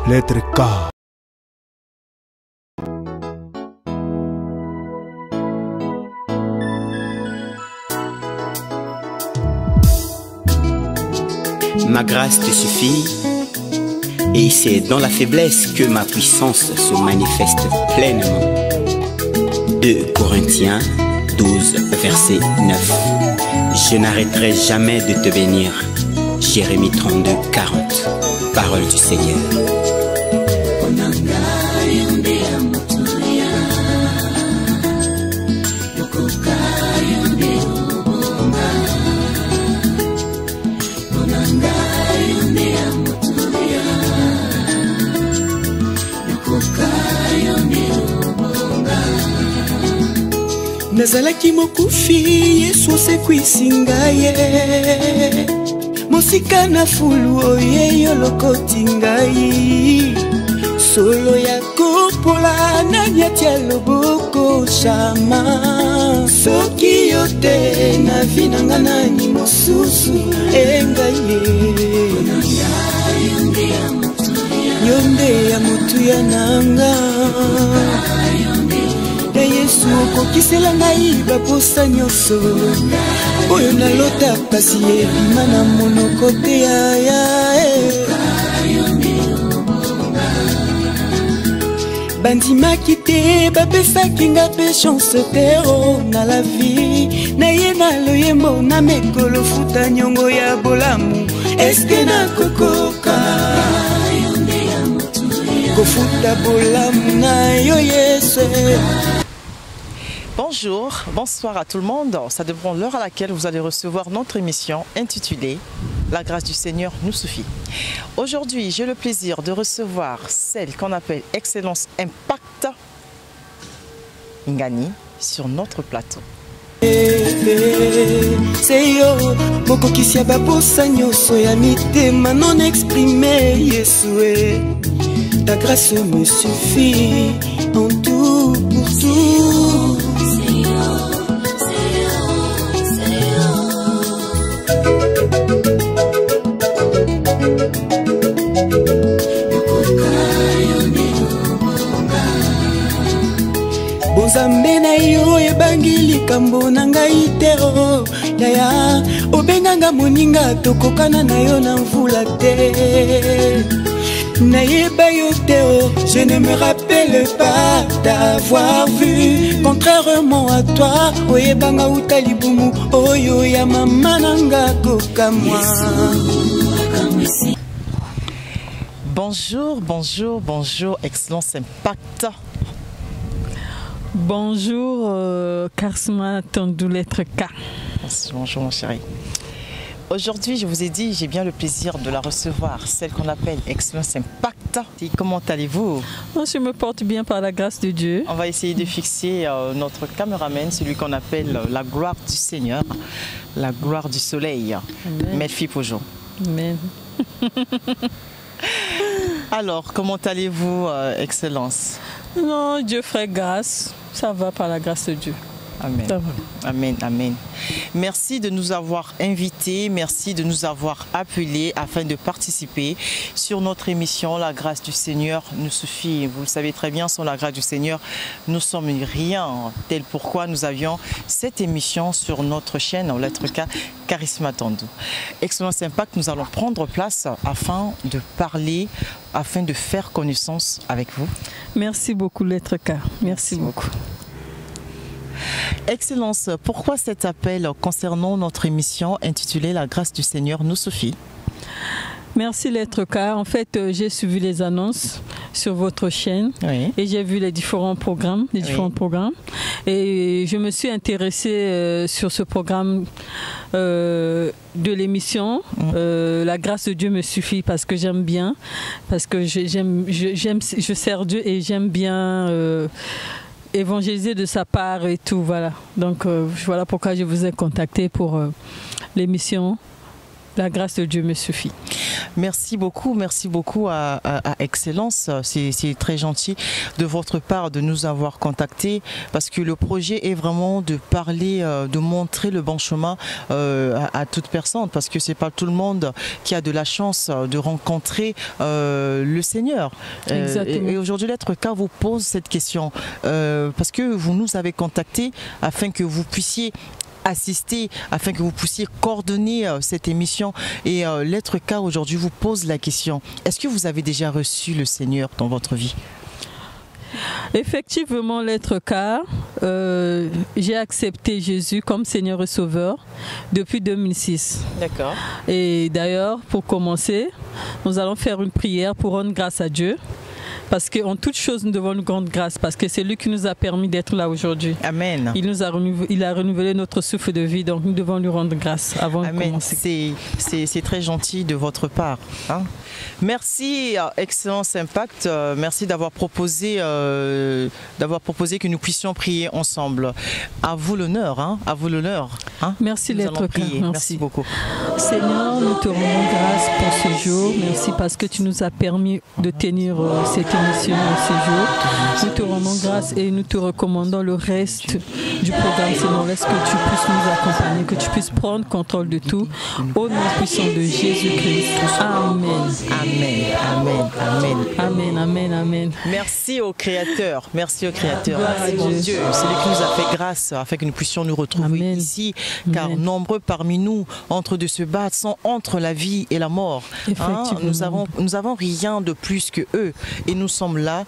Lettre K. Ma grâce te suffit, et c'est dans la faiblesse que ma puissance se manifeste pleinement. 2 Corinthiens 12, verset 9. Je n'arrêterai jamais de te bénir. Jérémie 32, 40. Parole du Seigneur. Nazalaki mokufi Yesu osekwisi ngai mosika na fulu oyeyo lokoti ngai solo ya kopola nani atia loboko shama soki yo te na vi na nga nani mosusu engai yonde ya motuya nanga Yesu okokisela ngai baposa nyonso oyo nalota kasi ebima na monoko te ya bandimaki te bapesaki nga mpe chance te na la vie na ye na loyembo na mekolo futa nyongo ya bolamu eske nakokoka kofuta bolamu na yo Yesu. Bonjour, bonsoir à tout le monde. Ça devrait l'heure à laquelle vous allez recevoir notre émission intitulée La grâce du Seigneur nous suffit. Aujourd'hui, j'ai le plaisir de recevoir celle qu'on appelle Excellence Impact Ngani sur notre plateau. C'est yo, bokokisia baposa nyonso ya mitema non exprimé Yesu. Ta grâce me suffit en tout pour tout. Bozambe na yo ebangi likambo na ngai te yaya obenganga moninga tokokana na yo na mvula te nayeba yo te je ne me rappelle pas d'avoir vu contrairement à toi oyebanga uta libumu oyo ya mama nanga kokamwa. Bonjour, bonjour, bonjour, Excellence Impact. Bonjour, Karisma Tondou lettre K. Bonjour mon chéri. Aujourd'hui, je vous ai dit, j'ai bien le plaisir de la recevoir, celle qu'on appelle Excellence Impact. Et comment allez-vous? Je me porte bien par la grâce de Dieu. On va essayer de fixer notre caméraman, celui qu'on appelle la gloire du Seigneur, la gloire du soleil. Merci Pojo. Amen. Alors, comment allez-vous, Excellence? Non, Dieu ferait grâce. Ça va par la grâce de Dieu. Amen. Amen, amen. Merci de nous avoir invités, merci de nous avoir appelés afin de participer sur notre émission La grâce du Seigneur nous suffit. Vous le savez très bien, sans la grâce du Seigneur, nous sommes rien. Tel pourquoi nous avions cette émission sur notre chaîne en lettre K, Karisma Tondou. Excellence Impact, nous allons prendre place afin de parler, afin de faire connaissance avec vous. Merci beaucoup, lettre K. Merci beaucoup. Excellence, pourquoi cet appel concernant notre émission intitulée La grâce du Seigneur nous suffit? Merci lettre K. En fait, j'ai suivi les annonces sur votre chaîne et j'ai vu les différents programmes, et je me suis intéressée sur ce programme de l'émission. La grâce de Dieu me suffit parce que j'aime bien, parce que je sers Dieu et j'aime bien évangéliser de sa part et tout, voilà. Donc voilà pourquoi je vous ai contacté pour l'émission la grâce de Dieu me suffit. Merci beaucoup à Excellence. C'est très gentil de votre part de nous avoir contactés parce que le projet est vraiment de parler, de montrer le bon chemin à toute personne parce que c'est pas tout le monde qui a de la chance de rencontrer le Seigneur. Et aujourd'hui, l'être K vous pose cette question parce que vous nous avez contactés afin que vous puissiez assister, afin que vous puissiez coordonner cette émission. Et l'être K aujourd'hui vous pose la question, est-ce que vous avez déjà reçu le Seigneur dans votre vie? Effectivement, l'être K, j'ai accepté Jésus comme Seigneur et Sauveur depuis 2006. D'accord. Et d'ailleurs, pour commencer, nous allons faire une prière pour rendre grâce à Dieu. Parce qu'en toute chose, nous devons nous rendre grâce, parce que c'est lui qui nous a permis d'être là aujourd'hui. Amen. Il a renouvelé notre souffle de vie, donc nous devons lui rendre grâce avant de commencer. C'est très gentil de votre part. Hein? Merci Excellence Impact, merci d'avoir proposé que nous puissions prier ensemble. À vous l'honneur, hein? À vous l'honneur. Hein? Merci l'être K. Merci beaucoup. Seigneur, nous te rendons grâce pour ce jour. Merci parce que tu nous as permis de tenir cette émission ce jour. Nous te rendons grâce et nous te recommandons le reste du programme. Seigneur, laisse que tu puisses nous accompagner, que tu puisses prendre contrôle de tout. Au nom puissant de Jésus-Christ. Amen. Amen, amen, amen. Amen, amen, amen. Merci au Créateur, merci au Créateur. Merci mon Dieu, c'est lui qui nous a fait grâce afin que nous puissions nous retrouver ici, car amen. Nombreux parmi nous, entre de se battre, sont entre la vie et la mort. Hein? Nous avons rien de plus que eux, et nous sommes là,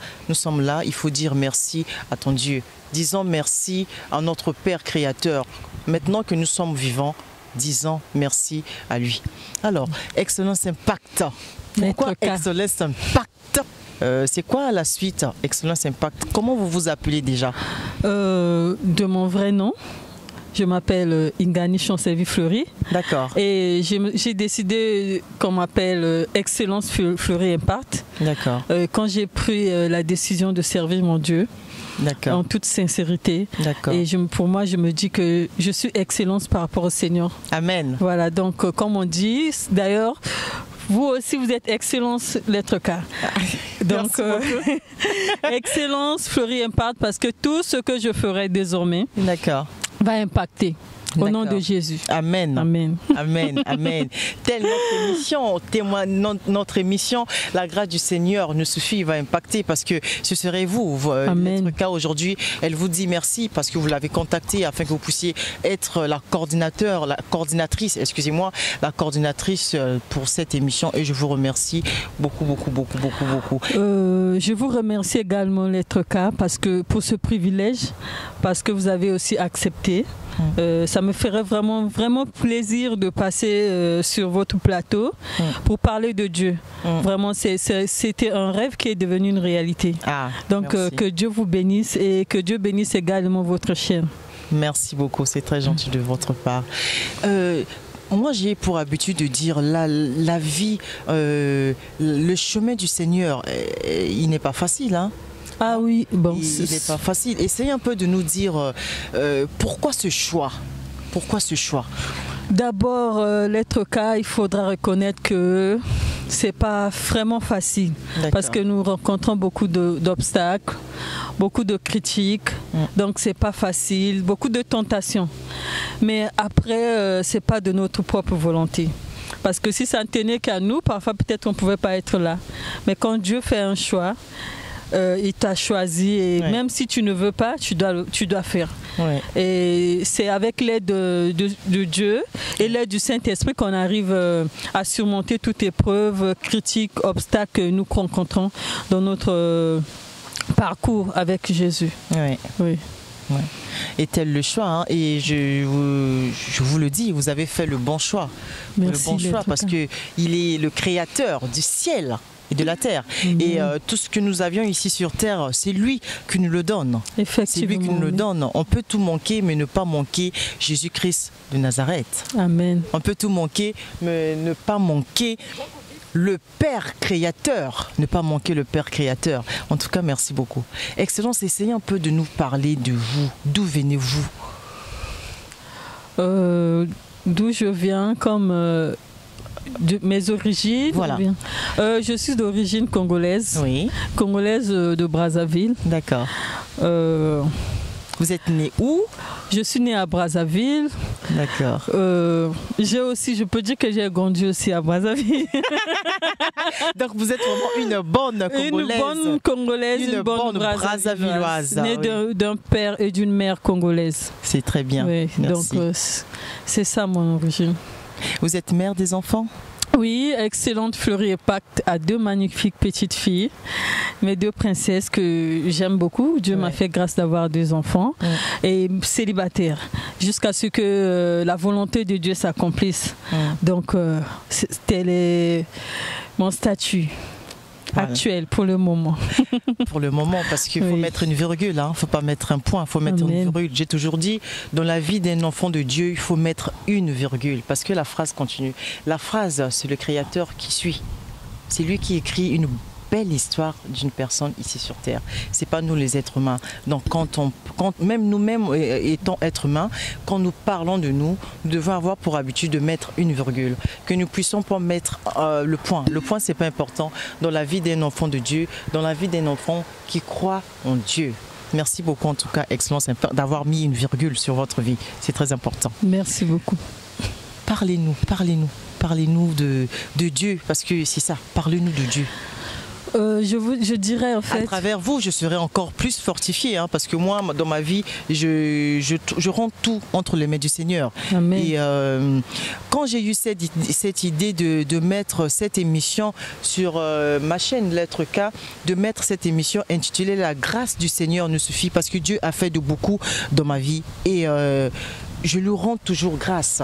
il faut dire merci à ton Dieu. Disons merci à notre Père Créateur. Maintenant que nous sommes vivants, disons merci à lui. Alors, Excellence Impact. Pourquoi Excellence Impact? C'est quoi la suite Excellence Impact? Comment vous vous appelez déjà? De mon vrai nom. Je m'appelle Ingani Chancelvi Fleury. D'accord. Et j'ai décidé qu'on m'appelle Excellence Fleury Impact. D'accord. Quand j'ai pris la décision de servir mon Dieu. En toute sincérité. Et pour moi, je me dis que je suis excellence par rapport au Seigneur. Amen. Voilà, donc comme on dit, d'ailleurs, vous aussi, vous êtes excellence lettre K. Donc, excellence Fleury Impact, parce que tout ce que je ferai désormais va impacter. Au nom de Jésus. Amen. Amen. Amen. Amen. Telle notre émission, la grâce du Seigneur nous suffit, va impacter parce que ce serait vous. Notre cas aujourd'hui, elle vous dit merci parce que vous l'avez contacté afin que vous puissiez être la coordinatrice pour cette émission et je vous remercie beaucoup. Je vous remercie également l'être K parce que pour ce privilège, parce que vous avez aussi accepté. Ça me ferait vraiment plaisir de passer sur votre plateau pour parler de Dieu. Vraiment, c'était un rêve qui est devenu une réalité. Donc, que Dieu vous bénisse et que Dieu bénisse également votre chaîne. Merci beaucoup, c'est très gentil de votre part. Moi, j'ai pour habitude de dire la vie, le chemin du Seigneur, il n'est pas facile, hein? Ah oui, bon, il n'est pas facile. Essayez un peu de nous dire pourquoi ce choix? Pourquoi ce choix? D'abord, l'être K, il faudra reconnaître que c'est pas vraiment facile parce que nous rencontrons beaucoup d'obstacles, beaucoup de critiques, donc c'est pas facile, beaucoup de tentations. Mais après, c'est pas de notre propre volonté. Parce que si ça ne tenait qu'à nous, parfois peut-être on ne pouvait pas être là. Mais quand Dieu fait un choix, il t'a choisi et même si tu ne veux pas, tu dois faire. Et c'est avec l'aide de Dieu et l'aide du Saint-Esprit qu'on arrive à surmonter toute épreuve, critique, obstacle que nous rencontrons dans notre parcours avec Jésus. Et tel le choix, hein, et je vous le dis, vous avez fait le bon choix. Merci, le bon choix parce qu'il est le créateur du ciel et de la terre. Et tout ce que nous avions ici sur terre, c'est lui qui nous le donne. C'est lui qui nous le donne. On peut tout manquer, mais ne pas manquer Jésus-Christ de Nazareth. Amen. On peut tout manquer, mais ne pas manquer le Père Créateur. Ne pas manquer le Père Créateur. En tout cas, merci beaucoup. Excellence, essayez un peu de nous parler de vous. D'où venez-vous? D'où je viens, comme mes origines. Voilà. Je suis d'origine congolaise. Oui. Congolaise de Brazzaville. D'accord. Vous êtes né où? Je suis née à Brazzaville. D'accord. Je peux dire que j'ai grandi aussi à Brazzaville. Donc vous êtes vraiment une bonne Congolaise. Une bonne Congolaise, une bonne Brazzavilloise. Née d'un père et d'une mère congolaise. C'est très bien. Oui, merci. Donc c'est ça mon origine. Vous êtes mère des enfants? Oui, excellente Fleurie et Pacte à 2 magnifiques petites filles, mes 2 princesses que j'aime beaucoup. Dieu m'a fait grâce d'avoir 2 enfants et célibataire jusqu'à ce que la volonté de Dieu s'accomplisse. Donc, tel est mon statut. Voilà. Actuel pour le moment. Pour le moment, parce qu'il faut mettre une virgule, il ne faut pas mettre un point, il faut mettre une virgule. J'ai toujours dit, dans la vie d'un enfant de Dieu, il faut mettre une virgule, parce que la phrase continue. La phrase, c'est le Créateur qui suit. C'est lui qui écrit une belle histoire d'une personne ici sur Terre. C'est pas nous les êtres humains. Donc quand même nous-mêmes étant êtres humains, quand nous parlons de nous, nous devons avoir pour habitude de mettre une virgule. Que nous puissions pas mettre le point. Le point, c'est pas important dans la vie d'un enfant de Dieu, dans la vie d'un enfant qui croit en Dieu. Merci beaucoup en tout cas, Excellence, d'avoir mis une virgule sur votre vie. C'est très important. Merci beaucoup. Parlez-nous, parlez-nous. Parlez-nous de Dieu, parce que c'est ça, parlez-nous de Dieu. Je dirais en fait... À travers vous, je serai encore plus fortifiée, hein, parce que moi, dans ma vie, je rends tout entre les mains du Seigneur. Amen. Et quand j'ai eu cette idée de mettre cette émission sur ma chaîne Lettre K, de mettre cette émission intitulée « La grâce du Seigneur nous suffit », parce que Dieu a fait de beaucoup dans ma vie et je lui rends toujours grâce.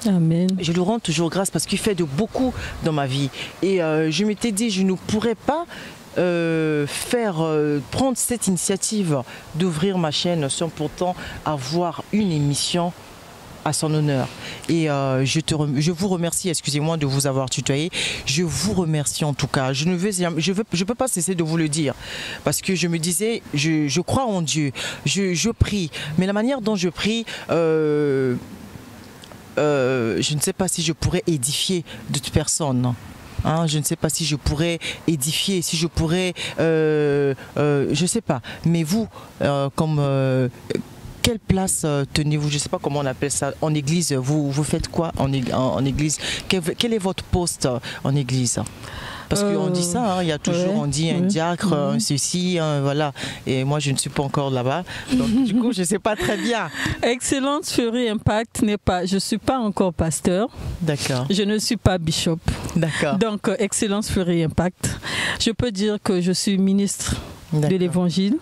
Amen. Je lui rends toujours grâce parce qu'il fait de beaucoup dans ma vie. Et je m'étais dit, je ne pourrais pas prendre cette initiative d'ouvrir ma chaîne sans pourtant avoir une émission à son honneur. Et je vous remercie, excusez-moi de vous avoir tutoyé, je vous remercie en tout cas. Je ne peux pas cesser de vous le dire parce que je me disais, je crois en Dieu, je prie, mais la manière dont je prie, je ne sais pas si je pourrais édifier d'autres personnes. Hein, je ne sais pas si je pourrais édifier, si je pourrais... je ne sais pas. Mais vous, quelle place tenez-vous? Je ne sais pas comment on appelle ça. En église, vous faites quoi en église? Quel est votre poste en église? Parce qu'on dit ça, hein, il y a toujours, on dit un diacre, un ceci, voilà. Et moi, je ne suis pas encore là-bas. Donc, du coup, je ne sais pas très bien. Excellence Fleurie Impact n'est pas... Je ne suis pas encore pasteur. D'accord. Je ne suis pas bishop. D'accord. Donc, Excellence Fleurie Impact. Je peux dire que je suis ministre de l'évangile.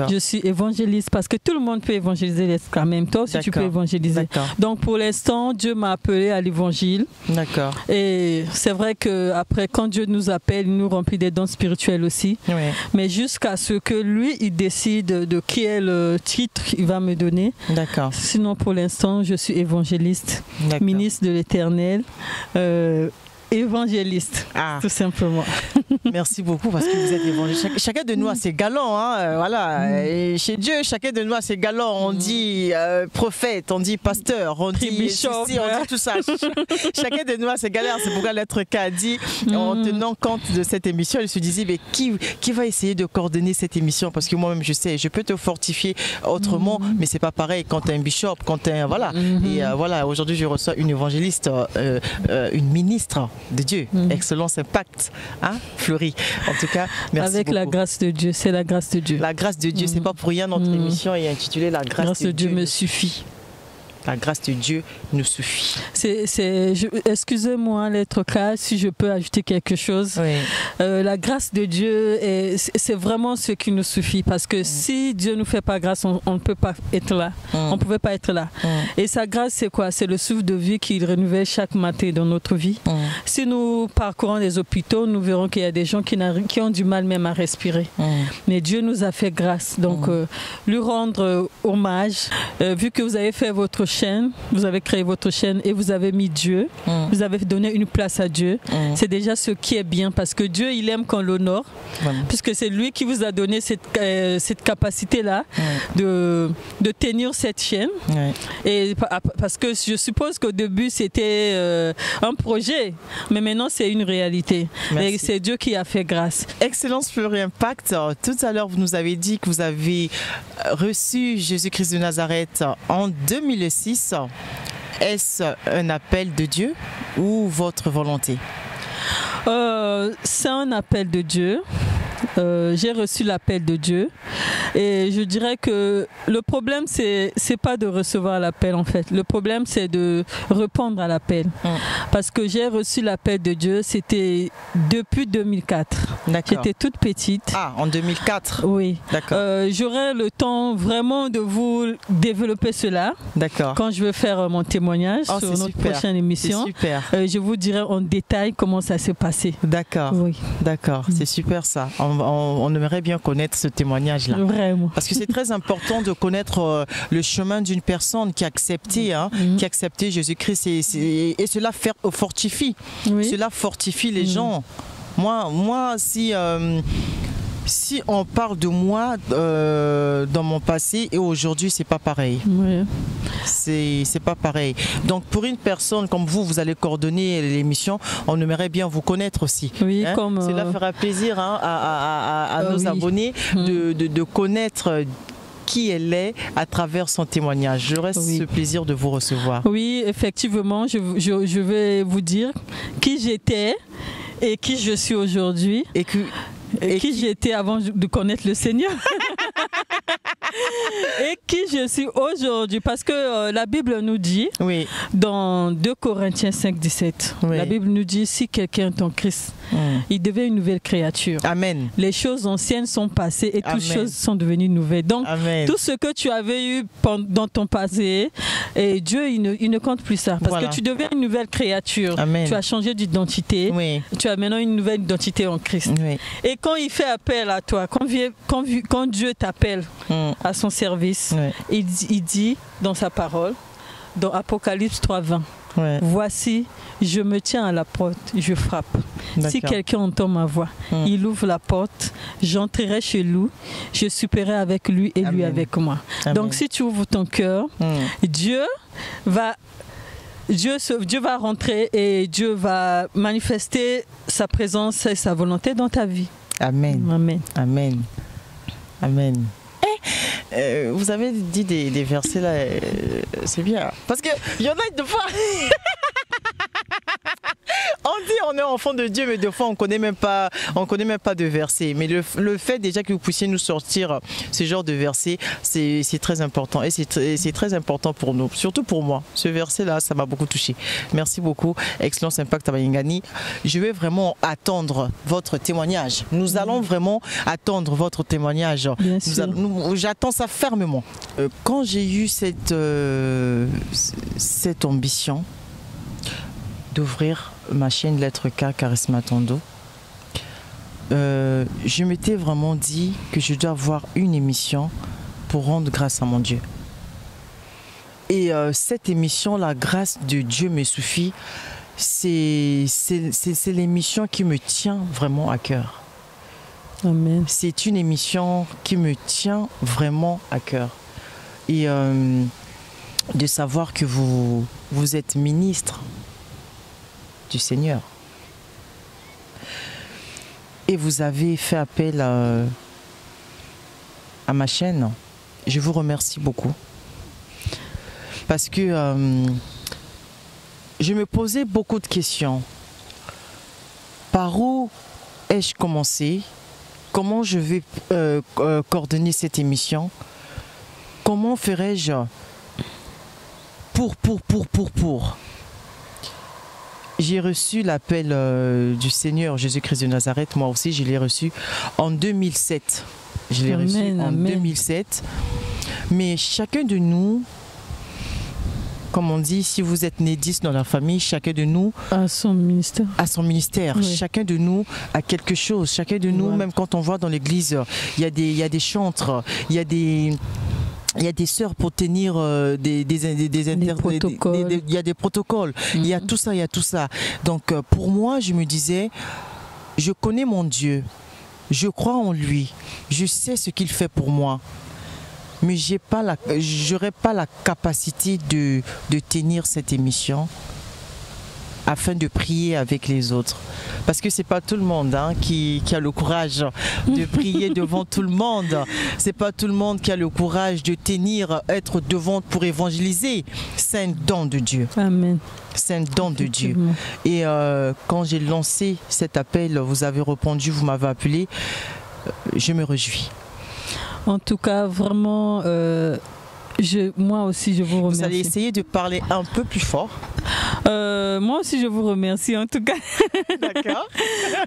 Je suis évangéliste parce que tout le monde peut évangéliser en même temps si tu peux évangéliser. Donc pour l'instant, Dieu m'a appelé à l'évangile. D'accord. Et c'est vrai que après, quand Dieu nous appelle, il nous remplit des dons spirituels aussi. Oui. Mais jusqu'à ce que lui, il décide de qui est le titre qu'il va me donner. D'accord. Sinon, pour l'instant, je suis évangéliste, ministre de l'Éternel. Évangéliste, tout simplement. Merci beaucoup parce que vous êtes évangéliste. Chacun de nous a ses galants, hein, voilà. Et chez Dieu, chacun de nous a ses galants. On dit prophète, on dit pasteur, on dit bishop, on dit tout ça. Chacun de nous a ses galères. C'est pourquoi Lettre K a dit, en tenant compte de cette émission, elle se disait, mais qui va essayer de coordonner cette émission? Parce que moi-même, je sais, je peux te fortifier autrement, mais c'est pas pareil quand tu es un bishop, quand tu es un... Voilà. Et voilà, aujourd'hui, je reçois une évangéliste, une ministre de Dieu. Excellence Impact, hein, Fleurie. En tout cas, merci avec beaucoup. La grâce de Dieu, c'est la grâce de Dieu. La grâce de Dieu, c'est pas pour rien notre émission est intitulée La grâce de Dieu me suffit. La grâce de Dieu nous suffit. Excusez-moi, Lettre K, si je peux ajouter quelque chose. Oui. La grâce de Dieu, c'est vraiment ce qui nous suffit. Parce que si Dieu ne nous fait pas grâce, on ne peut pas être là. On ne pouvait pas être là. Et sa grâce, c'est quoi? C'est le souffle de vie qu'il renouvelle chaque matin dans notre vie. Si nous parcourons les hôpitaux, nous verrons qu'il y a des gens qui ont du mal même à respirer. Mais Dieu nous a fait grâce. Donc, lui rendre hommage, vu que vous avez fait votre chaîne, vous avez créé votre chaîne et vous avez mis Dieu, vous avez donné une place à Dieu, c'est déjà ce qui est bien parce que Dieu, il aime qu'on l'honore, puisque c'est lui qui vous a donné cette capacité-là de tenir cette chaîne. Et parce que je suppose qu'au début, c'était un projet, mais maintenant, c'est une réalité. Et c'est Dieu qui a fait grâce. Excellence Fleury Impact, tout à l'heure, vous nous avez dit que vous avez reçu Jésus-Christ de Nazareth en 2006. Est-ce un appel de Dieu ou votre volonté? C'est un appel de Dieu. J'ai reçu l'appel de Dieu et je dirais que le problème c'est pas de recevoir l'appel en fait, le problème c'est de répondre à l'appel parce que j'ai reçu l'appel de Dieu, c'était depuis 2004. J'étais toute petite. Ah, en 2004. Oui. D'accord. J'aurai le temps vraiment de vous développer cela. D'accord. Quand je vais faire mon témoignage sur notre prochaine émission. Super. Je vous dirai en détail comment ça s'est passé. D'accord. Oui. D'accord. C'est super ça. On aimerait bien connaître ce témoignage-là. Vraiment. Parce que c'est très important de connaître le chemin d'une personne qui a accepté, qui a accepté Jésus-Christ et cela fortifie. Oui. Cela fortifie les gens. Moi, si on parle de moi dans mon passé et aujourd'hui, c'est pas pareil. Oui. C'est pas pareil. Donc pour une personne comme vous allez coordonner l'émission, on aimerait bien vous connaître aussi. Oui, cela fera plaisir à nos abonnés de connaître qui elle est à travers son témoignage. J'aurai ce plaisir de vous recevoir. Oui, effectivement, je vais vous dire qui j'étais et qui je suis aujourd'hui. Et qui j'étais avant de connaître le Seigneur. Et qui je suis aujourd'hui. Parce que la Bible nous dit, dans 2 Corinthiens 5, 17, la Bible nous dit, si quelqu'un est en Christ, il devient une nouvelle créature. Amen. Les choses anciennes sont passées et toutes choses sont devenues nouvelles. Donc, tout ce que tu avais eu dans ton passé, et Dieu, il ne compte plus ça. Parce que tu deviens une nouvelle créature. Amen. Tu as changé d'identité. Tu as maintenant une nouvelle identité en Christ. Et quand il fait appel à toi, quand Dieu t'appelle à son service, il dit dans sa parole, dans Apocalypse 3:20, voici, je me tiens à la porte, je frappe. Si quelqu'un entend ma voix, il ouvre la porte, j'entrerai chez lui, je souperai avec lui et lui avec moi. Donc si tu ouvres ton cœur, Dieu va rentrer et Dieu va manifester sa présence et sa volonté dans ta vie. Amen. Amen. Amen. Amen. Vous avez dit des versets là, c'est bien. Parce qu'il y en a deux fois. On dit on est enfant de Dieu, mais des fois on connaît même pas de versets. Mais le fait déjà que vous puissiez nous sortir ce genre de versets, c'est très important. Et c'est très important pour nous, surtout pour moi. Ce verset-là, ça m'a beaucoup touché. Merci beaucoup, Excellence Impact Abayingani. Je vais vraiment attendre votre témoignage. Nous allons vraiment attendre votre témoignage. J'attends ça fermement. Quand j'ai eu cette ambition d'ouvrir ma chaîne Lettre K Charisma Tondo, je m'étais vraiment dit que je dois avoir une émission pour rendre grâce à mon Dieu. Et cette émission, la grâce de Dieu me suffit, c'est l'émission qui me tient vraiment à cœur. Amen. C'est une émission qui me tient vraiment à cœur. Et de savoir que vous êtes ministre du Seigneur. Et vous avez fait appel à ma chaîne. Je vous remercie beaucoup. Parce que je me posais beaucoup de questions. Par où ai-je commencé? Comment je vais coordonner cette émission? Comment ferais-je pour J'ai reçu l'appel du Seigneur Jésus-Christ de Nazareth. Moi aussi, je l'ai reçu en 2007. Je l'ai reçu en 2007. Mais chacun de nous, comme on dit, si vous êtes né 10 dans la famille, chacun de nous a son ministère. A son ministère. Oui. Chacun de nous a quelque chose. Chacun de nous, même quand on voit dans l'église, il y a des chantres, il y a des il y a des sœurs pour tenir des protocoles. Il y a des protocoles. Il y a tout ça, il y a tout ça. Donc pour moi, je me disais, je connais mon Dieu, je crois en lui, je sais ce qu'il fait pour moi, mais j'aurais pas la capacité de tenir cette émission afin de prier avec les autres. Parce que c'est pas tout le monde qui a le courage de prier devant tout le monde. C'est pas tout le monde qui a le courage de tenir, être devant pour évangéliser. C'est un don de Dieu. Amen. C'est un don de Dieu. Et quand j'ai lancé cet appel, vous avez répondu, vous m'avez appelé, je me réjouis. En tout cas, vraiment... moi aussi, je vous remercie. Vous allez essayer de parler un peu plus fort. Moi aussi, je vous remercie, en tout cas. D'accord.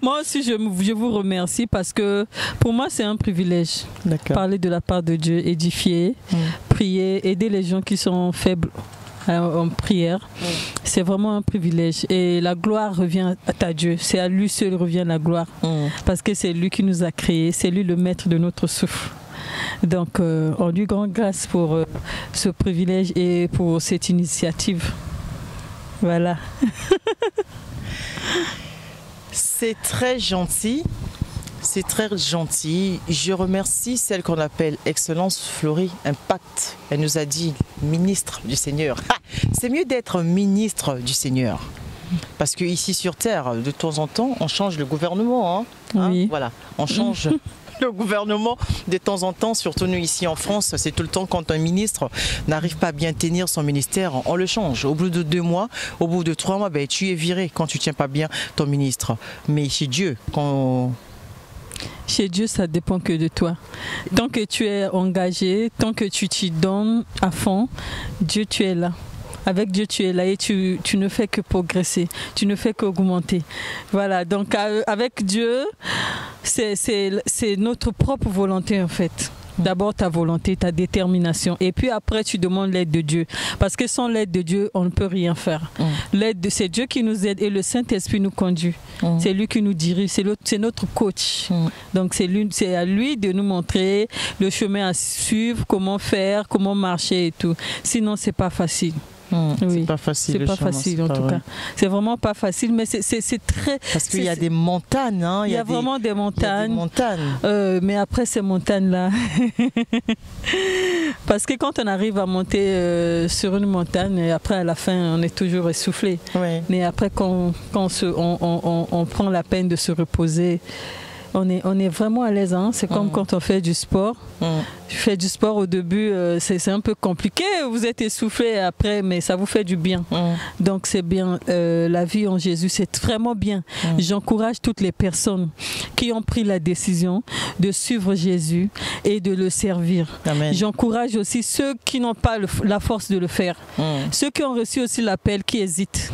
Moi aussi, je vous remercie parce que pour moi, c'est un privilège. Parler de la part de Dieu, édifier, prier, aider les gens qui sont faibles en prière. C'est vraiment un privilège. Et la gloire revient à Dieu. C'est à lui seul revient la gloire. Parce que c'est lui qui nous a créés. C'est lui le maître de notre souffle. Donc, on lui rend grâce pour ce privilège et pour cette initiative. Voilà. C'est très gentil. C'est très gentil. Je remercie celle qu'on appelle Excellence Florie Impact. Elle nous a dit ministre du Seigneur. C'est mieux d'être ministre du Seigneur. Parce qu'ici sur Terre, de temps en temps, on change le gouvernement. Oui. Voilà, on change le gouvernement de temps en temps, surtout nous ici en France. C'est tout le temps quand un ministre n'arrive pas à bien tenir son ministère, on le change. Au bout de 2 mois, au bout de 3 mois, tu es viré quand tu ne tiens pas bien ton ministre. Mais chez Dieu, Chez Dieu, ça dépend que de toi. Tant que tu es engagé, tant que tu t'y donnes à fond, Dieu, tu es là. Avec Dieu, tu es là et tu ne fais que progresser, tu ne fais qu'augmenter. Voilà, donc avec Dieu, c'est notre propre volonté en fait. D'abord ta volonté, ta détermination et puis après tu demandes l'aide de Dieu. Parce que sans l'aide de Dieu, on ne peut rien faire. C'est Dieu qui nous aide et le Saint-Esprit nous conduit. C'est lui qui nous dirige, c'est notre coach. Donc c'est à lui de nous montrer le chemin à suivre, comment faire, comment marcher et tout. Sinon, c'est pas facile. Oui. C'est pas facile. C'est pas facile en tout cas. C'est vraiment pas facile, mais c'est très. Parce qu'il y a des montagnes. Il y a vraiment des montagnes. Mais après ces montagnes-là, parce que quand on arrive à monter sur une montagne, et après à la fin, on est toujours essoufflé. Oui. Mais après, quand on prend la peine de se reposer. On est vraiment à l'aise, c'est comme quand on fait du sport. Je fais du sport au début, c'est un peu compliqué, vous êtes essoufflé après, mais ça vous fait du bien. Donc c'est bien, la vie en Jésus, c'est vraiment bien. J'encourage toutes les personnes qui ont pris la décision de suivre Jésus et de le servir. J'encourage aussi ceux qui n'ont pas la force de le faire. Ceux qui ont reçu aussi l'appel, qui hésitent.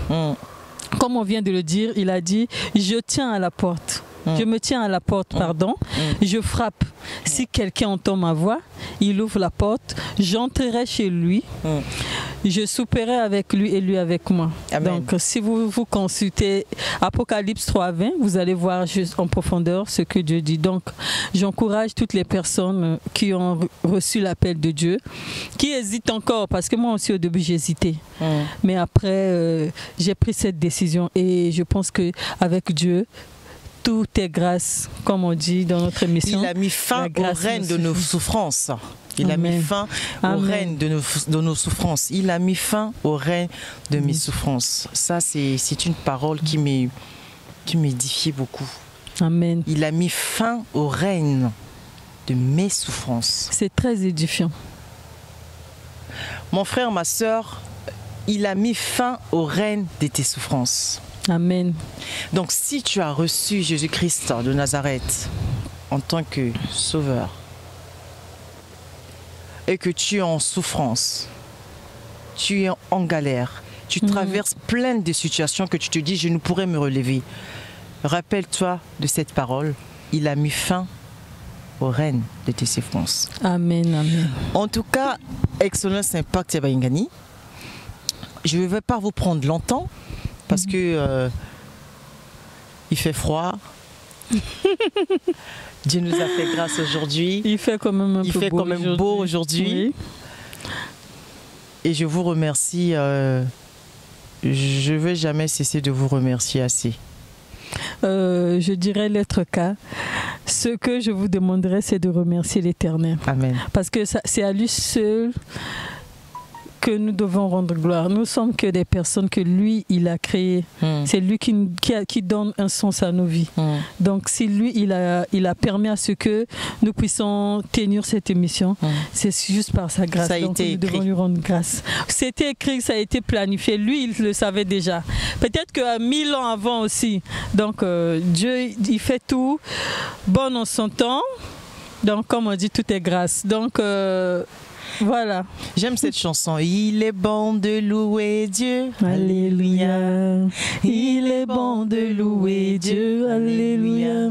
Comme on vient de le dire, il a dit, je tiens à la porte. Je me tiens à la porte, pardon. Je frappe. Si quelqu'un entend ma voix, il ouvre la porte. J'entrerai chez lui. Je souperai avec lui et lui avec moi. Amen. Donc, si vous consultez Apocalypse 3:20, vous allez voir juste en profondeur ce que Dieu dit. Donc, j'encourage toutes les personnes qui ont reçu l'appel de Dieu, qui hésitent encore, parce que moi aussi au début j'hésitais. Mais après, j'ai pris cette décision et je pense qu'avec Dieu, tout est grâce, comme on dit dans notre émission. Il a mis fin au règne de nos souffrances. Il a mis fin au règne de nos souffrances. Il a mis fin au règne de mes souffrances. Ça, c'est une parole qui m'édifie beaucoup. Amen. Il a mis fin au règne de mes souffrances. C'est très édifiant. Mon frère, ma soeur, il a mis fin au règne de tes souffrances. Amen. Donc si tu as reçu Jésus-Christ de Nazareth en tant que sauveur et que tu es en souffrance, tu es en galère, tu traverses plein de situations que tu te dis je ne pourrais me relever, rappelle-toi de cette parole, il a mis fin au règne de tes souffrances. Amen, amen. En tout cas, Excellence Impact Yabayingani, je ne vais pas vous prendre longtemps parce que il fait froid. Dieu nous a fait grâce aujourd'hui. Il fait quand même un peu beau beau aujourd'hui. Oui. Et je vous remercie. Je ne vais jamais cesser de vous remercier assez. Je dirais l'être K. Ce que je vous demanderais, c'est de remercier l'Éternel. Amen. Parce que c'est à lui seul que nous devons rendre gloire. Nous sommes que des personnes que lui, il a créées. C'est lui qui donne un sens à nos vies. Donc, si lui, il a permis à ce que nous puissions tenir cette émission, c'est juste par sa grâce. Ça a Donc, été nous devons lui rendre grâce. C'était écrit, ça a été planifié. Lui, il le savait déjà. Peut-être que 1000 ans avant aussi. Donc, Dieu, il fait tout bon en son temps. Donc, comme on dit, tout est grâce. Donc, voilà. J'aime cette chanson. Il est bon de louer Dieu. Alléluia. Il est bon de louer Dieu. Alléluia.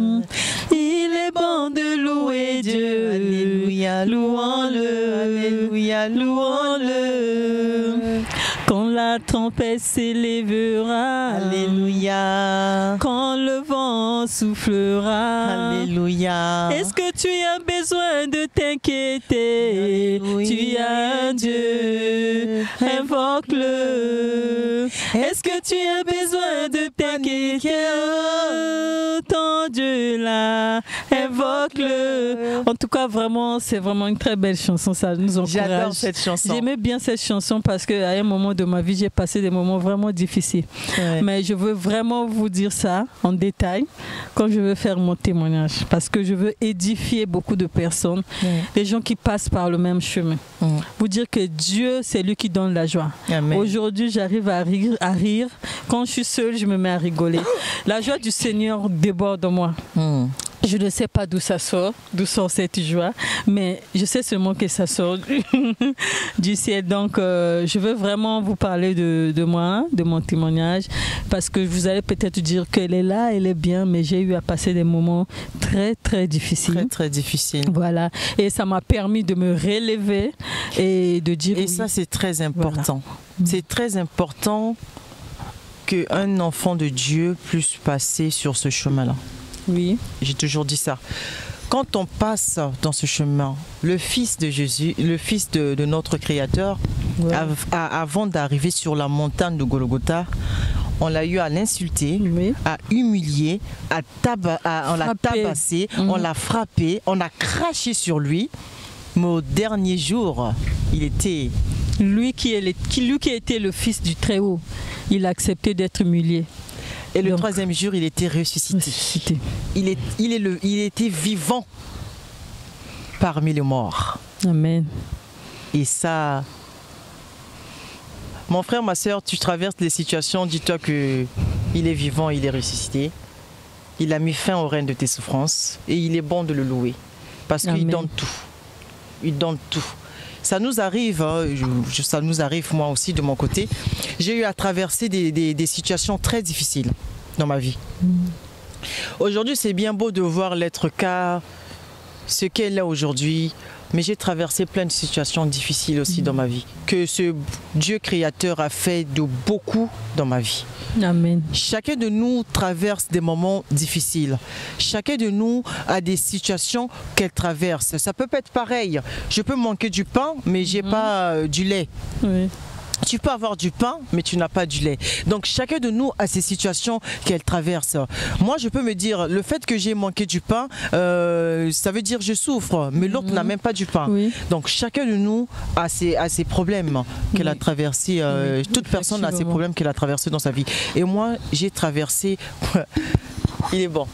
Il est bon de louer Dieu. Alléluia. Louons-le. Alléluia. Louons-le. Quand la tempête s'élèvera. Alléluia. Quand le vent soufflera. Alléluia. Est-ce que tu as besoin de t'inquiéter? Alléluia. Tu as un Dieu, invoque-le. Est-ce que tu as besoin de t'inquiéter? Ton Dieu là, invoque-le. En tout cas, vraiment, c'est vraiment une très belle chanson. Ça nous encourage. J'adore cette chanson. J'aimais bien cette chanson parce qu'à un moment de ma vie, j'ai passé des moments vraiment difficiles. Ouais. Mais je veux vraiment vous dire ça en détail quand je veux faire mon témoignage. Parce que je veux édifier beaucoup de personnes, des gens qui passent par le même chemin. Vous dire que Dieu, c'est lui qui donne la joie. Aujourd'hui, j'arrive à rire. Quand je suis seule, je me mets à rigoler. La joie du Seigneur déborde de moi. Je ne sais pas d'où ça sort, d'où sort cette joie, mais je sais seulement que ça sort du ciel. Donc, je veux vraiment vous parler de moi, de mon témoignage, parce que vous allez peut-être dire qu'elle est là, elle est bien, mais j'ai eu à passer des moments très, très difficiles. Très, très difficiles. Voilà. Et ça m'a permis de me relever et de dire... Et oui. Ça, c'est très important. Voilà. C'est très important qu'un enfant de Dieu puisse passer sur ce chemin-là. Oui. J'ai toujours dit ça. Quand on passe dans ce chemin, le Fils de Jésus, le Fils de notre Créateur, avant d'arriver sur la montagne de Golgotha, on l'a eu à l'insulter, à humilier, on l'a tabassé, on l'a frappé, on a craché sur lui. Mais au dernier jour, il était... Lui qui était le Fils du Très-Haut, il a accepté d'être humilié. Et le troisième jour, il était ressuscité. Il était vivant parmi les morts. Amen. Et ça... Mon frère, ma soeur, tu traverses des situations, dis-toi qu'il est vivant, il est ressuscité. Il a mis fin au règne de tes souffrances. Et il est bon de le louer. Parce qu'il donne tout. Il donne tout. Ça nous arrive, ça nous arrive moi aussi de mon côté. J'ai eu à traverser des situations très difficiles dans ma vie. Aujourd'hui, c'est bien beau de voir l'être K, ce qu'elle est aujourd'hui, mais j'ai traversé plein de situations difficiles aussi dans ma vie. Que ce Dieu créateur a fait de beaucoup dans ma vie. Amen. Chacun de nous traverse des moments difficiles. Chacun de nous a des situations qu'elle traverse. Ça peut pas être pareil. Je peux manquer du pain, mais j'ai pas du lait. Oui. Tu peux avoir du pain, mais tu n'as pas du lait. Donc chacun de nous a ces situations qu'elle traverse. Moi, je peux me dire, le fait que j'ai manqué du pain, ça veut dire que je souffre, mais l'autre n'a même pas du pain. Oui. Donc chacun de nous a ses problèmes qu'elle a traversés. Toute personne a ses problèmes qu'elle a traversés dans sa vie. Et moi, j'ai traversé... Il est bon.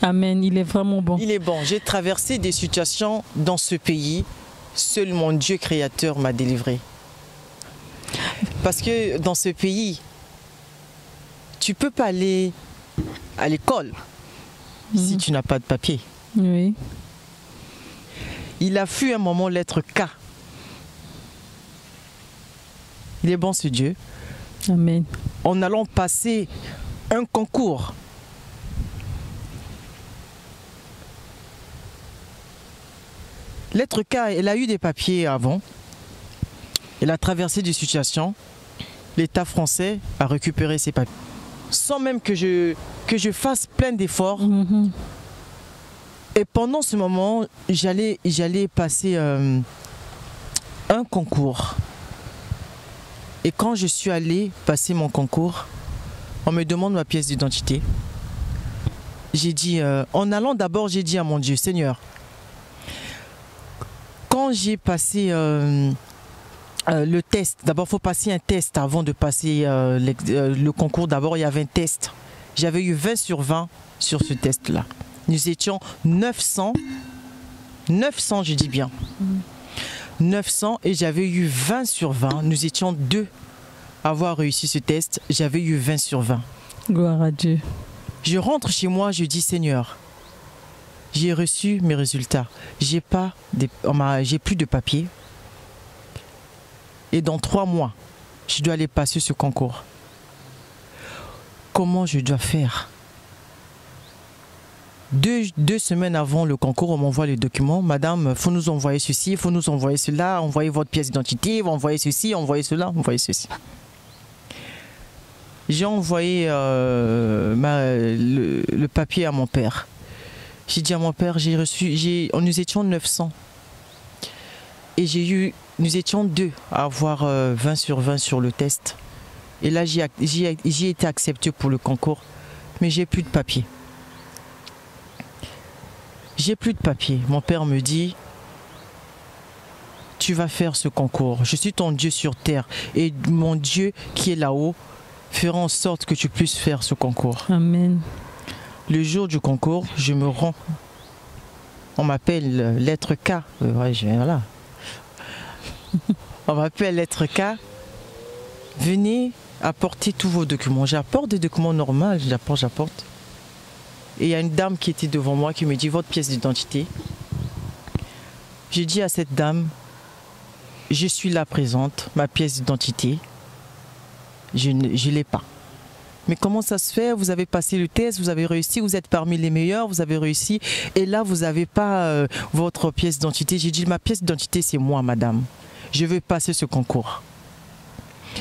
Amen, il est vraiment bon. Il est bon. J'ai traversé des situations dans ce pays. Seul mon Dieu créateur m'a délivré. Parce que dans ce pays, tu ne peux pas aller à l'école si tu n'as pas de papier. Oui. Il a fui un moment l'être K. Il est bon ce Dieu. Amen. En allant passer un concours. L'être K, elle a eu des papiers avant. Elle a traversé des situations. L'État français a récupéré ses papiers. Sans même que je fasse plein d'efforts. Et pendant ce moment, j'allais passer un concours. Et quand je suis allée passer mon concours, on me demande ma pièce d'identité. J'ai dit, en allant d'abord, j'ai dit à mon Dieu, Seigneur, quand j'ai passé le test, d'abord il faut passer un test avant de passer le concours. D'abord il y avait un test. J'avais eu 20 sur 20 sur ce test-là. Nous étions 900, je dis bien, 900 et j'avais eu 20 sur 20. Nous étions 2 à avoir réussi ce test. J'avais eu 20 sur 20. Gloire à Dieu. Je rentre chez moi, je dis Seigneur, j'ai reçu mes résultats. J'ai plus de papier. Et dans 3 mois, je dois aller passer ce concours. Comment je dois faire? Deux semaines avant le concours, on m'envoie les documents. Madame, il faut nous envoyer ceci, il faut nous envoyer cela, envoyer votre pièce d'identité, envoyer ceci, envoyer cela, envoyer ceci. J'ai envoyé le papier à mon père. J'ai dit à mon père, nous étions 900. Et nous étions 2 à avoir 20 sur 20 sur le test. Et là, j'ai été accepté pour le concours. Mais j'ai plus de papier. J'ai plus de papier. Mon père me dit, tu vas faire ce concours. Je suis ton Dieu sur terre. Et mon Dieu qui est là-haut fera en sorte que tu puisses faire ce concours. Amen. Le jour du concours, je me rends. On m'appelle lettre K. Voilà. On m'appelle lettre K. Venez apporter tous vos documents. J'apporte des documents normaux, j'apporte. Et il y a une dame qui était devant moi qui me dit votre pièce d'identité. J'ai dit à cette dame, je suis là présente, ma pièce d'identité, je ne l'ai pas. Mais comment ça se fait? Vous avez passé le test, vous avez réussi, vous êtes parmi les meilleurs, vous avez réussi. Et là, vous n'avez pas votre pièce d'identité. J'ai dit, ma pièce d'identité, c'est moi, madame. Je veux passer ce concours.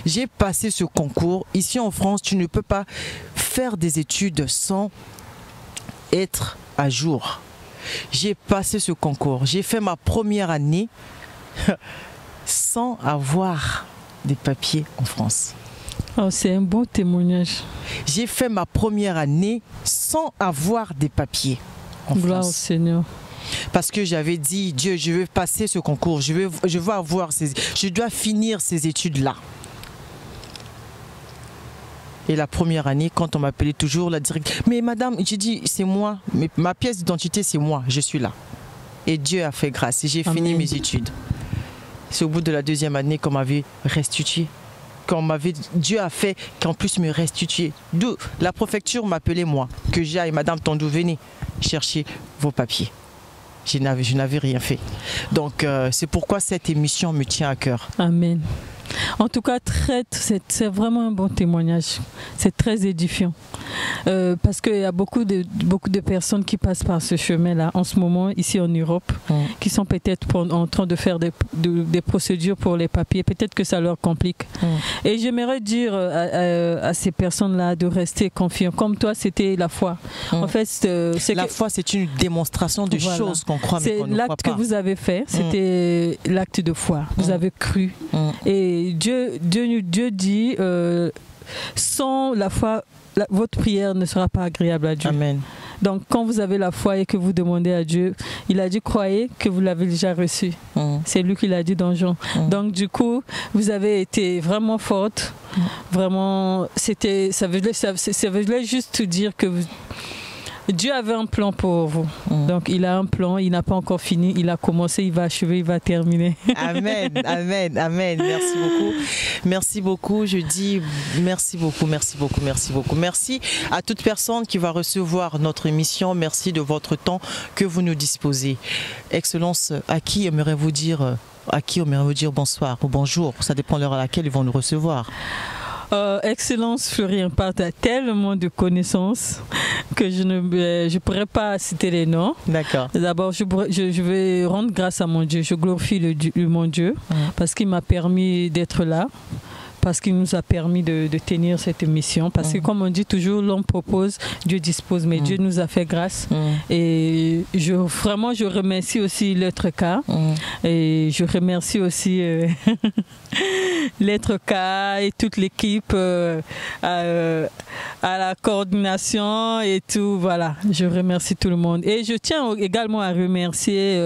J'ai passé ce concours. Ici en France, tu ne peux pas faire des études sans être à jour. J'ai passé ce concours. J'ai fait ma première année sans avoir des papiers en France. Oh, c'est un bon témoignage. J'ai fait ma première année sans avoir des papiers en France. Gloire au Seigneur. Parce que j'avais dit, Dieu, je veux passer ce concours, je dois finir ces études-là. Et la première année, quand on m'appelait toujours la directrice, mais madame, j'ai dit, c'est moi, mais ma pièce d'identité, c'est moi, je suis là. Et Dieu a fait grâce et j'ai fini mes études. C'est au bout de la deuxième année qu'on m'avait restitué. Dieu a fait qu'en plus me restituer. D'où la préfecture m'appelait moi, que j'aille, madame Tondou, venez chercher vos papiers. Je n'avais rien fait. Donc c'est pourquoi cette émission me tient à cœur. Amen. En tout cas, c'est vraiment un bon témoignage. C'est très édifiant. Parce qu'il y a beaucoup de personnes qui passent par ce chemin-là en ce moment, ici en Europe, qui sont peut-être en train de faire des procédures pour les papiers. Peut-être que ça leur complique. Et j'aimerais dire à ces personnes-là de rester confiants. Comme toi, c'était la foi. En fait, la foi, c'est une démonstration de choses qu'on croit, mais qu'on ne croit pas. C'est l'acte que vous avez fait, c'était l'acte de foi. Vous avez cru. Et Dieu dit, sans la foi, votre prière ne sera pas agréable à Dieu. Amen. Donc quand vous avez la foi et que vous demandez à Dieu, il a dit croyez que vous l'avez déjà reçu. C'est lui qui l'a dit dans Jean. Donc du coup, vous avez été vraiment forte. Vraiment, ça voulait juste dire que Dieu avait un plan pour vous. Donc il a un plan, il n'a pas encore fini, il a commencé, il va achever, il va terminer. Amen, amen, amen. Merci beaucoup. Merci beaucoup. Je dis merci beaucoup, merci beaucoup, merci beaucoup. Merci à toute personne qui va recevoir notre émission. Merci de votre temps que vous nous disposez. Excellence, à qui aimeriez-vous dire bonsoir ou bonjour? Ça dépend de l'heure à laquelle ils vont nous recevoir. Excellence Fleury imparte tellement de connaissances que je ne pourrais pas citer les noms. D'accord. D'abord, je vais rendre grâce à mon Dieu. Je glorifie mon Dieu parce qu'il m'a permis d'être là. parce qu'il nous a permis de tenir cette émission. Parce que comme on dit toujours, l'homme propose, Dieu dispose, mais Dieu nous a fait grâce. Et vraiment, je remercie aussi l'être K. Et je remercie aussi l'être K et toute l'équipe à la coordination et tout. Voilà, je remercie tout le monde. Et je tiens également à remercier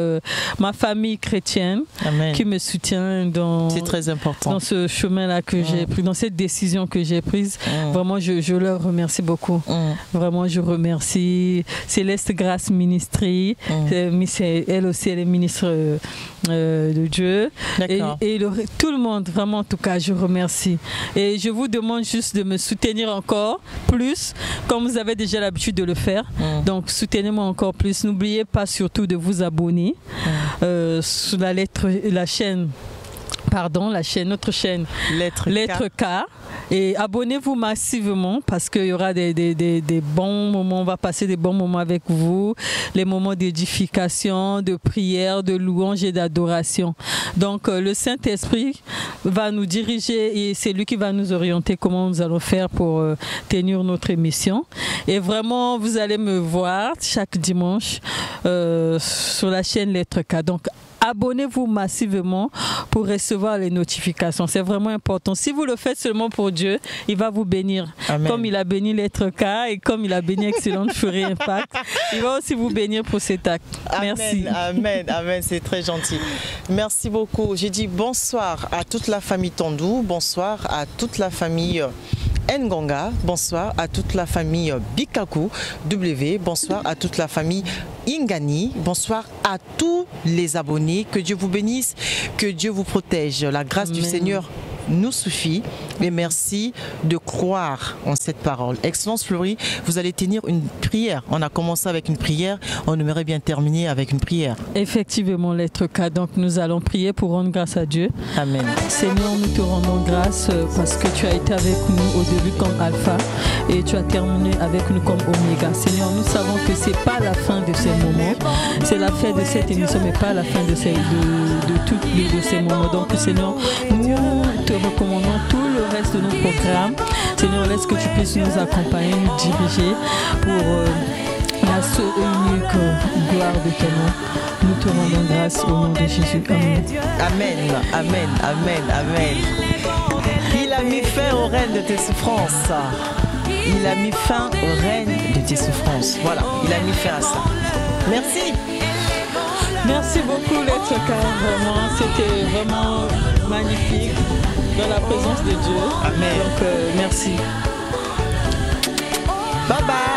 ma famille chrétienne. Amen. Qui me soutient dans, c'est très important, dans ce chemin-là que j'ai pris, dans cette décision que j'ai prise. Vraiment, je leur remercie beaucoup. Vraiment, je remercie Céleste Grâce Ministry. Elle aussi, elle est ministre de Dieu. Et tout le monde, vraiment, en tout cas, je remercie. Et je vous demande juste de me soutenir encore plus, comme vous avez déjà l'habitude de le faire. Donc, soutenez-moi encore plus. N'oubliez pas surtout de vous abonner sur notre chaîne Lettre K. Et abonnez-vous massivement parce qu'il y aura des bons moments, on va passer des bons moments avec vous, les moments d'édification, de prière, de louange et d'adoration. Donc le Saint-Esprit va nous diriger et c'est lui qui va nous orienter comment nous allons faire pour tenir notre émission. Et vraiment, vous allez me voir chaque dimanche sur la chaîne Lettre K. Donc, abonnez-vous massivement pour recevoir les notifications. C'est vraiment important. Si vous le faites seulement pour Dieu, il va vous bénir. Amen. Comme il a béni l'être K et comme il a béni Excellente Furie Impact, il va aussi vous bénir pour cet acte. Amen, merci. Amen, amen, c'est très gentil. Merci beaucoup. J'ai dit bonsoir à toute la famille Tondou, bonsoir à toute la famille Ngonga, bonsoir à toute la famille Bikaku W, bonsoir à toute la famille Ingani, bonsoir à tous les abonnés, que Dieu vous bénisse, que Dieu vous protège, la grâce du Seigneur nous suffit et merci de croire en cette parole. Excellence Fleury, vous allez tenir une prière. On a commencé avec une prière, on aimerait bien terminer avec une prière. Effectivement, l'être K. Donc nous allons prier pour rendre grâce à Dieu. Amen. Seigneur, nous te rendons grâce parce que tu as été avec nous au début comme Alpha et tu as terminé avec nous comme Oméga. Seigneur, nous savons que c'est pas la fin de ces moments, c'est la fin de cette émission, mais pas la fin de ces moments. Donc Seigneur, nous te recommandons tout le reste de nos programmes. Seigneur, laisse que tu puisses nous accompagner, nous diriger pour la seule et unique gloire de ton nom. Nous te rendons grâce au nom de Jésus. Amen. Amen, amen, amen, amen. Il a mis fin au règne de tes souffrances. Il a mis fin au règne de tes souffrances. Voilà, il a mis fin à ça. Merci. Merci beaucoup, l'être K. Vraiment, c'était vraiment magnifique dans la présence de Dieu. Amen. Donc, merci. Bye bye.